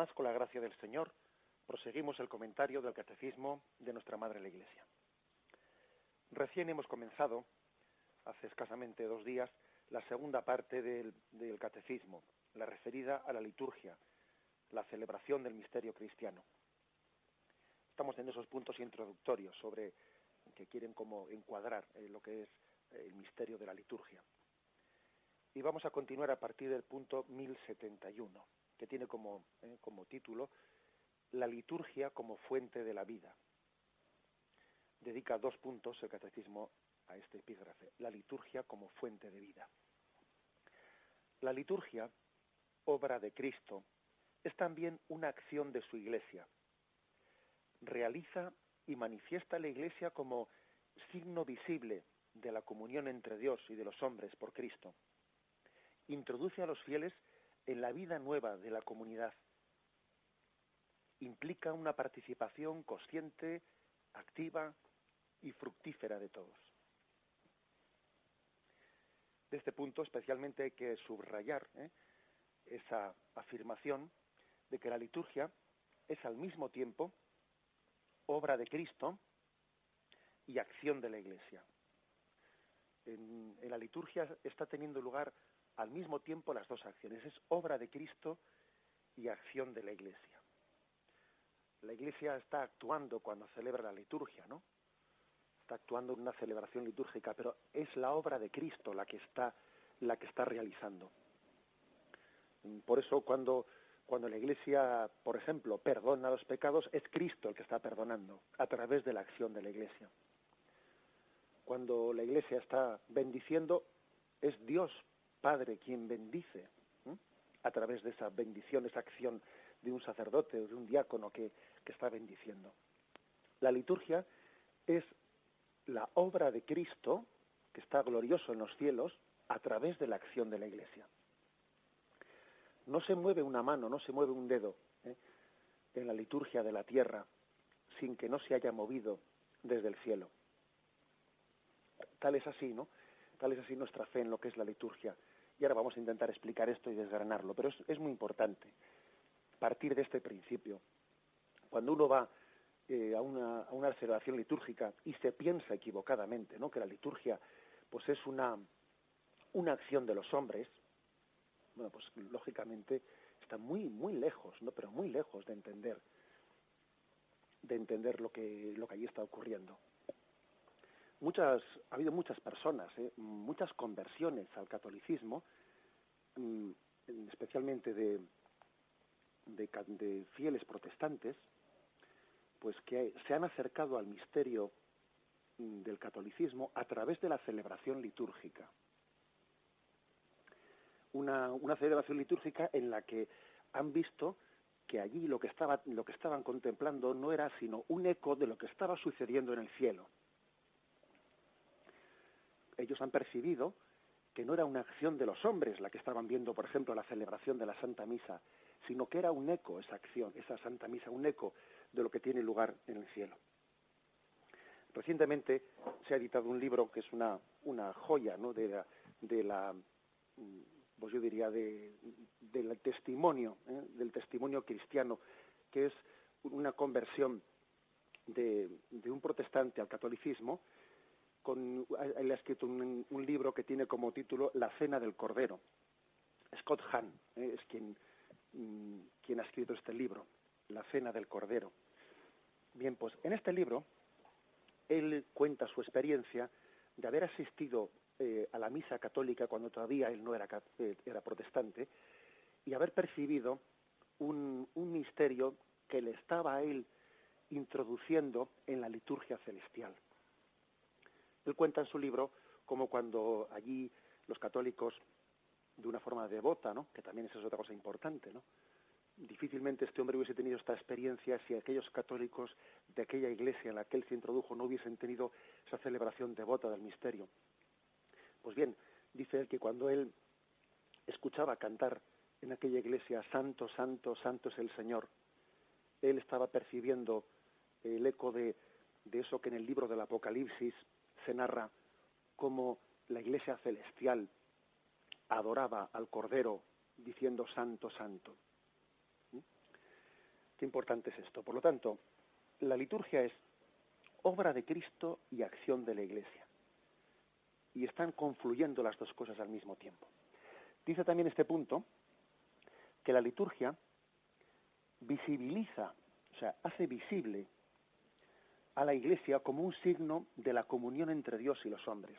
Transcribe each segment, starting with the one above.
más, con la gracia del Señor, proseguimos el comentario del Catecismo de nuestra Madre la Iglesia. Recién hemos comenzado, hace escasamente 2 días, la segunda parte del Catecismo, la referida a la liturgia, la celebración del misterio cristiano. Estamos en esos puntos introductorios sobre que quieren como encuadrar lo que es el misterio de la liturgia. Y vamos a continuar a partir del punto 1071, que tiene como título La liturgia como fuente de la vida. Dedica 2 puntos el Catecismo a este epígrafe, la liturgia como fuente de vida. La liturgia, obra de Cristo, es también una acción de su Iglesia. Realiza y manifiesta la Iglesia como signo visible de la comunión entre Dios y de los hombres por Cristo. Introduce a los fieles en la vida nueva de la comunidad. Implica una participación consciente, activa y fructífera de todos. De este punto especialmente hay que subrayar esa afirmación de que la liturgia es al mismo tiempo obra de Cristo y acción de la Iglesia. En la liturgia está teniendo lugar al mismo tiempo las 2 acciones. Es obra de Cristo y acción de la Iglesia. La Iglesia está actuando cuando celebra la liturgia, ¿no? Está actuando en una celebración litúrgica, pero es la obra de Cristo la que está realizando. Por eso cuando la Iglesia, por ejemplo, perdona los pecados, es Cristo el que está perdonando a través de la acción de la Iglesia. Cuando la Iglesia está bendiciendo, es Dios Padre quien bendice, a través de esa bendición, esa acción de un sacerdote o de un diácono que está bendiciendo. La liturgia es la obra de Cristo, que está glorioso en los cielos, a través de la acción de la Iglesia. No se mueve una mano, no se mueve un dedo en la liturgia de la tierra sin que no se haya movido desde el cielo. Tal es así, ¿no? Tal es así nuestra fe en lo que es la liturgia. Y ahora vamos a intentar explicar esto y desgranarlo, pero es muy importante partir de este principio. Cuando uno va a una celebración litúrgica y se piensa equivocadamente, ¿no?, que la liturgia pues es una acción de los hombres, bueno, pues lógicamente está muy muy lejos, ¿no?, pero muy lejos de entender lo que allí está ocurriendo. Ha habido muchas personas, muchas conversiones al catolicismo, especialmente de fieles protestantes, pues que se han acercado al misterio del catolicismo a través de la celebración litúrgica. Una celebración litúrgica en la que han visto que allí lo que estaban contemplando no era sino un eco de lo que estaba sucediendo en el cielo. Ellos han percibido que no era una acción de los hombres la que estaban viendo, por ejemplo, la celebración de la Santa Misa, sino que era un eco, esa acción, esa Santa Misa, un eco de lo que tiene lugar en el cielo. Recientemente se ha editado un libro que es una joya, ¿no?, pues yo diría del testimonio cristiano, que es una conversión de un protestante al catolicismo. Él ha escrito un libro que tiene como título La Cena del Cordero. Scott Hahn es quien ha escrito este libro, La Cena del Cordero. Bien, pues en este libro él cuenta su experiencia de haber asistido a la misa católica cuando todavía él no era protestante, y haber percibido un misterio que le estaba a él introduciendo en la liturgia celestial. Él cuenta en su libro como cuando allí los católicos, de una forma devota, ¿no?, que también esa es otra cosa importante, ¿no?, difícilmente este hombre hubiese tenido esta experiencia si aquellos católicos de aquella iglesia en la que él se introdujo no hubiesen tenido esa celebración devota del misterio. Pues bien, dice él que cuando él escuchaba cantar en aquella iglesia Santo, Santo, Santo es el Señor, él estaba percibiendo el eco de eso que en el libro del Apocalipsis se narra, cómo la iglesia celestial adoraba al Cordero diciendo Santo, Santo. Qué importante es esto. Por lo tanto, la liturgia es obra de Cristo y acción de la Iglesia. Y están confluyendo las dos cosas al mismo tiempo. Dice también este punto que la liturgia visibiliza, o sea, hace visible a la Iglesia como un signo de la comunión entre Dios y los hombres.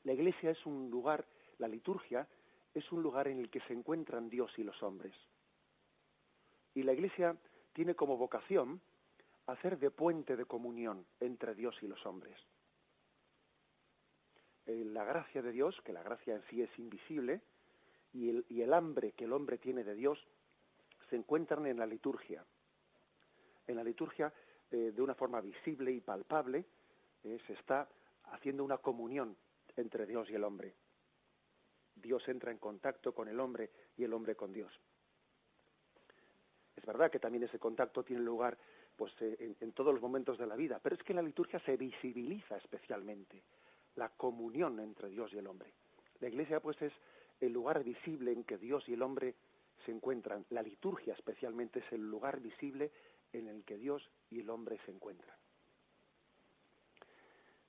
La Iglesia es un lugar, la liturgia es un lugar en el que se encuentran Dios y los hombres. Y la Iglesia tiene como vocación hacer de puente de comunión entre Dios y los hombres. La gracia de Dios, que la gracia en sí es invisible, y el hambre que el hombre tiene de Dios, se encuentran en la liturgia. En la liturgia, de una forma visible y palpable, se está haciendo una comunión entre Dios y el hombre. Dios entra en contacto con el hombre y el hombre con Dios. Es verdad que también ese contacto tiene lugar pues, en todos los momentos de la vida, pero es que en la liturgia se visibiliza especialmente la comunión entre Dios y el hombre. La Iglesia pues es el lugar visible en que Dios y el hombre se encuentran. La liturgia especialmente es el lugar visible en el que Dios y el hombre se encuentran.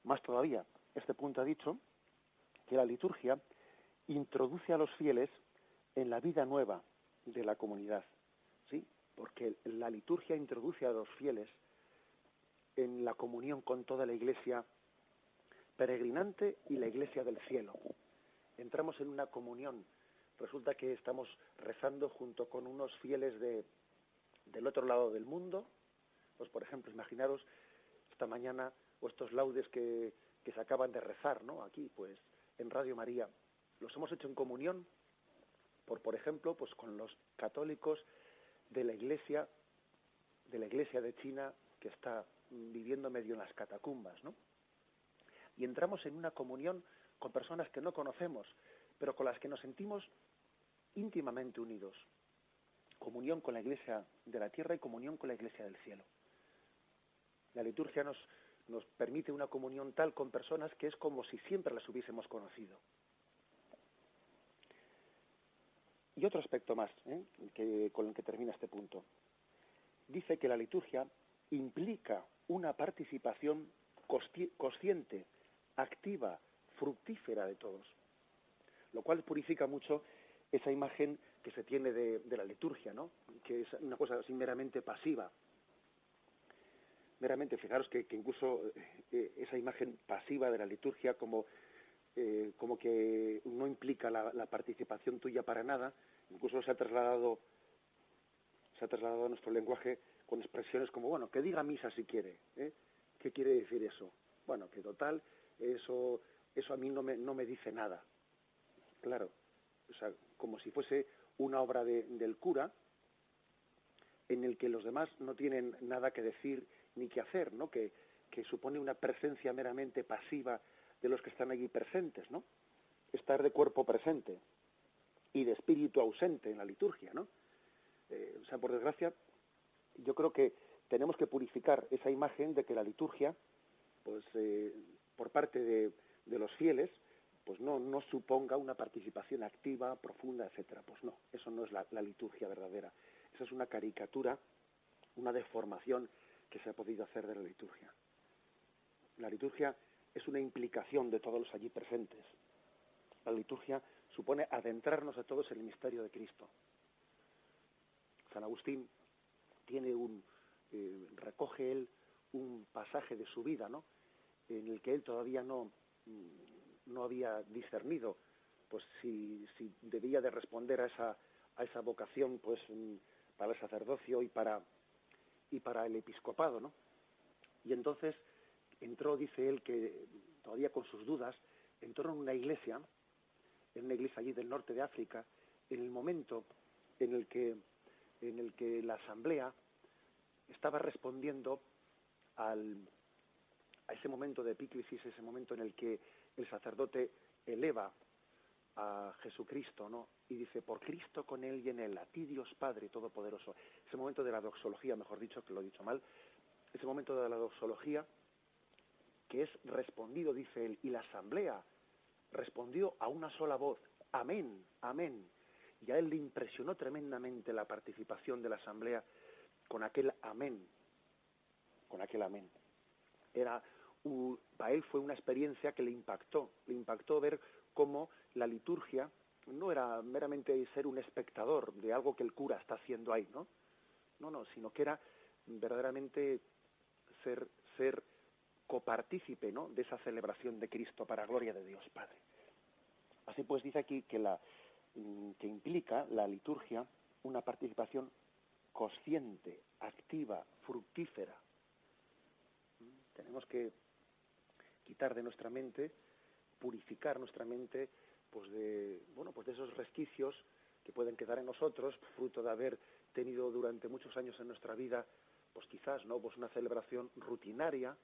Más todavía, este punto ha dicho que la liturgia introduce a los fieles en la vida nueva de la comunidad, ¿sí? Porque la liturgia introduce a los fieles en la comunión con toda la Iglesia peregrinante y la Iglesia del cielo. Entramos en una comunión. Resulta que estamos rezando junto con unos fieles del otro lado del mundo. Pues, por ejemplo, imaginaros esta mañana estos laudes que se acaban de rezar, ¿no? Aquí, pues, en Radio María. Los hemos hecho en comunión, por ejemplo, pues con los católicos de la Iglesia de China, que está viviendo medio en las catacumbas, ¿no? Y entramos en una comunión con personas que no conocemos, pero con las que nos sentimos íntimamente unidos. Comunión con la Iglesia de la tierra y comunión con la Iglesia del cielo. La liturgia nos permite una comunión tal con personas que es como si siempre las hubiésemos conocido. Y otro aspecto más, con el que termina este punto. Dice que la liturgia implica una participación consciente, activa, fructífera de todos, lo cual purifica mucho esa imagen que se tiene de la liturgia, ¿no? Que es una cosa así meramente pasiva. Meramente, fijaros que incluso esa imagen pasiva de la liturgia como que no implica la participación tuya para nada, incluso se ha trasladado a nuestro lenguaje con expresiones como, bueno, que diga misa si quiere, ¿eh? ¿Qué quiere decir eso? Bueno, que total, eso a mí no me dice nada. Claro, o sea, como si fuese una obra del cura en el que los demás no tienen nada que decir ni que hacer, ¿no? Que supone una presencia meramente pasiva de los que están allí presentes, ¿no? Estar de cuerpo presente y de espíritu ausente en la liturgia, ¿no? O sea, por desgracia, yo creo que tenemos que purificar esa imagen de que la liturgia, pues, por parte de los fieles, pues no suponga una participación activa, profunda, etcétera. Pues no, eso no es la liturgia verdadera. Esa es una caricatura, una deformación que se ha podido hacer de la liturgia. La liturgia es una implicación de todos los allí presentes. La liturgia supone adentrarnos a todos en el misterio de Cristo. San Agustín recoge él un pasaje de su vida, ¿no? En el que él todavía no había discernido, pues si debía de responder a esa vocación, pues para el sacerdocio y para el episcopado, ¿no? Y entonces entró, dice él, que todavía con sus dudas, entró en una iglesia allí del norte de África, en el momento en el que la asamblea estaba respondiendo a ese momento de epíclesis, ese momento en el que el sacerdote eleva a Jesucristo, ¿no? Y dice, por Cristo, con él y en él, a ti Dios Padre Todopoderoso. Ese momento de la doxología, mejor dicho, que lo he dicho mal, ese momento de la doxología que es respondido, dice él, y la asamblea respondió a una sola voz, amén, amén. Y a él le impresionó tremendamente la participación de la asamblea con aquel amén, para él fue una experiencia que le impactó ver cómo la liturgia no era meramente ser un espectador de algo que el cura está haciendo ahí, ¿no? No, sino que era verdaderamente ser copartícipe, ¿no?, de esa celebración de Cristo para gloria de Dios Padre. Así pues dice aquí que implica la liturgia una participación consciente, activa, fructífera. Tenemos que quitar de nuestra mente, purificar nuestra mente, pues de esos resquicios que pueden quedar en nosotros, fruto de haber tenido durante muchos años en nuestra vida, pues quizás, ¿no?, pues una celebración rutinaria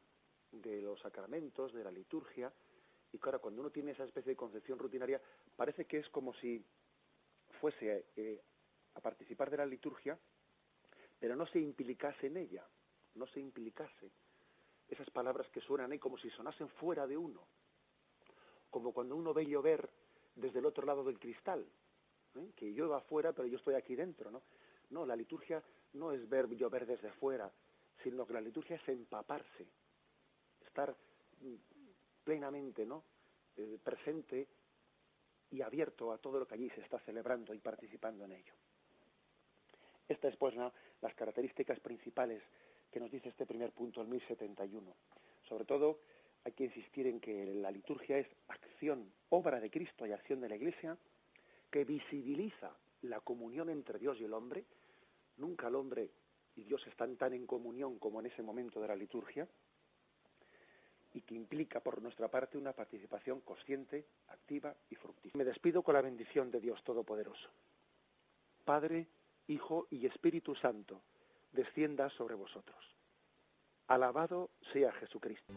de los sacramentos, de la liturgia, y claro, cuando uno tiene esa especie de concepción rutinaria, parece que es como si fuese a participar de la liturgia, pero no se implicase en ella, no se implicase. Esas palabras que suenan ahí como si sonasen fuera de uno, como cuando uno ve llover desde el otro lado del cristal, que llueva afuera, pero yo estoy aquí dentro, ¿no? No, la liturgia no es ver llover desde fuera, sino que la liturgia es empaparse, estar plenamente, ¿no?, presente y abierto a todo lo que allí se está celebrando y participando en ello. Estas, pues, ¿no?, las características principales que nos dice este primer punto, el 1071. Sobre todo, hay que insistir en que la liturgia es acción, obra de Cristo y acción de la Iglesia, que visibiliza la comunión entre Dios y el hombre. Nunca el hombre y Dios están tan en comunión como en ese momento de la liturgia, y que implica por nuestra parte una participación consciente, activa y fructífera. Me despido con la bendición de Dios Todopoderoso. Padre, Hijo y Espíritu Santo, descienda sobre vosotros. Alabado sea Jesucristo.